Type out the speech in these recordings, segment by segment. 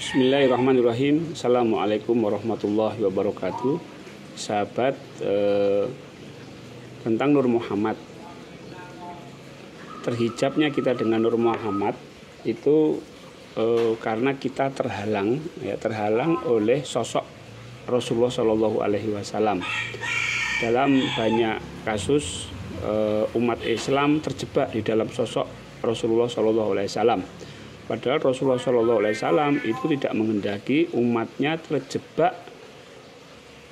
Bismillahirrahmanirrahim. Assalamualaikum warahmatullahi wabarakatuh. Sahabat, tentang Nur Muhammad. Terhijabnya kita dengan Nur Muhammad itu karena kita terhalang oleh sosok Rasulullah Shallallahu Alaihi Wasallam. Dalam banyak kasus umat Islam terjebak di dalam sosok Rasulullah Shallallahu Alaihi Wasallam. Padahal Rasulullah Shallallahu Alaihi Wasallam itu tidak menghendaki umatnya terjebak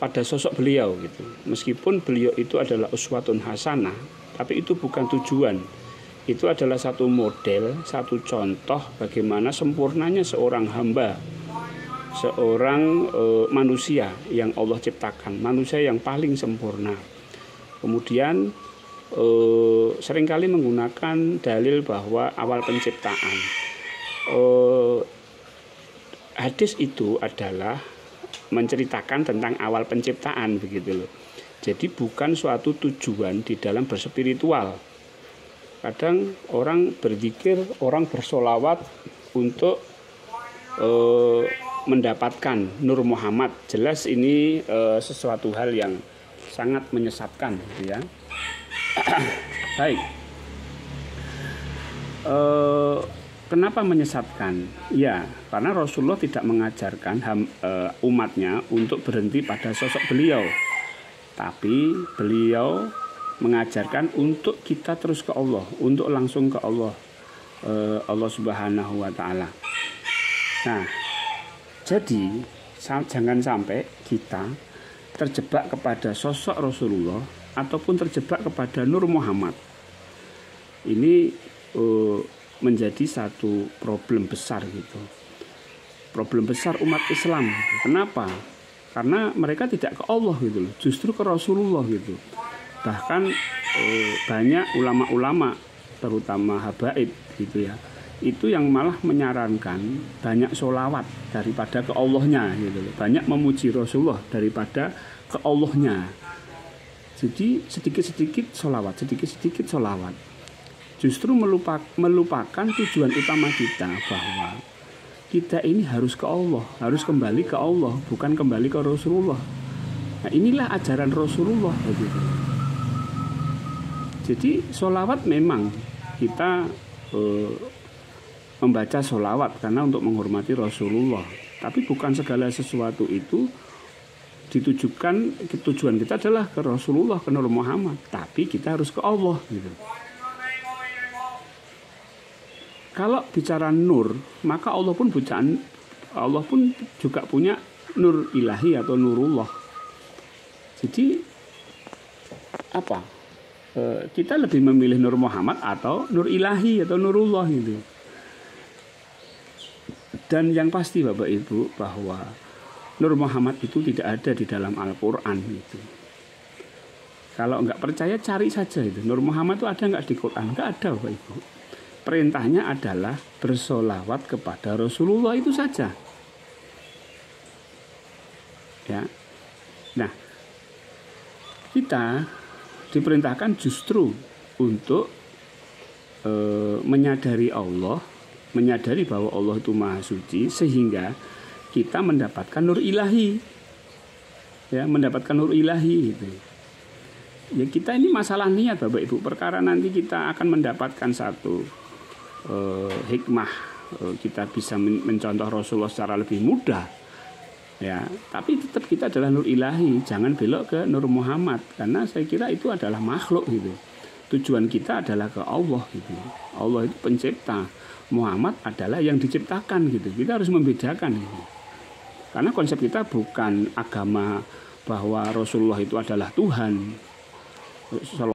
pada sosok beliau gitu. Meskipun beliau itu adalah uswatun hasanah, tapi itu bukan tujuan. Itu adalah satu model, satu contoh bagaimana sempurnanya seorang hamba, seorang manusia yang Allah ciptakan, manusia yang paling sempurna. Kemudian seringkali menggunakan dalil bahwa awal penciptaan. Hadis itu adalah menceritakan tentang awal penciptaan begitu loh. Jadi bukan suatu tujuan di dalam berspiritual. Kadang orang berzikir, orang bersolawat untuk mendapatkan Nur Muhammad. Jelas ini sesuatu hal yang sangat menyesatkan gitu ya. Baik. Kenapa menyesatkan? Ya, karena Rasulullah tidak mengajarkan umatnya untuk berhenti pada sosok beliau. Tapi beliau mengajarkan untuk kita terus ke Allah, untuk langsung ke Allah, Allah Subhanahu wa Ta'ala. Nah, jadi jangan sampai kita terjebak kepada sosok Rasulullah ataupun terjebak kepada Nur Muhammad. Ini menjadi satu problem besar gitu. Problem besar umat Islam. Kenapa? Karena mereka tidak ke Allah gitu loh, justru ke Rasulullah gitu. Bahkan banyak ulama-ulama terutama habaib gitu ya, itu yang malah menyarankan banyak sholawat daripada ke Allahnya gitu loh. Banyak memuji Rasulullah daripada ke Allahnya. Jadi sedikit-sedikit sholawat, sedikit-sedikit sholawat. Justru melupakan tujuan utama kita, bahwa kita ini harus ke Allah, harus kembali ke Allah, bukan kembali ke Rasulullah. Nah, inilah ajaran Rasulullah begitu. Jadi sholawat memang kita membaca sholawat karena untuk menghormati Rasulullah, tapi bukan segala sesuatu itu ditujukan, tujuan kita adalah ke Rasulullah, ke Nur Muhammad, tapi kita harus ke Allah gitu. Kalau bicara nur, maka Allah pun juga punya nur ilahi atau nurullah. Jadi apa? Kita lebih memilih Nur Muhammad atau nur ilahi atau nurullah gitu. Dan yang pasti Bapak Ibu, bahwa Nur Muhammad itu tidak ada di dalam Al-Quran gitu. Kalau nggak percaya cari saja itu. Nur Muhammad itu ada nggak di Quran? Nggak ada Bapak Ibu. Perintahnya adalah bersolawat kepada Rasulullah, itu saja. Ya. Nah, kita diperintahkan justru untuk menyadari Allah, menyadari bahwa Allah itu Maha Suci, sehingga kita mendapatkan nur ilahi. Ya, mendapatkan nur ilahi itu. Ya, kita ini masalah niat Bapak Ibu. Perkara nanti kita akan mendapatkan satu hikmah, kita bisa mencontoh Rasulullah secara lebih mudah ya, tapi tetap kita adalah nur ilahi, jangan belok ke Nur Muhammad, karena saya kira itu adalah makhluk gitu. Tujuan kita adalah ke Allah gitu. Allah itu pencipta, Muhammad adalah yang diciptakan gitu. Kita harus membedakan gitu. Karena konsep kita bukan agama bahwa Rasulullah itu adalah Tuhan.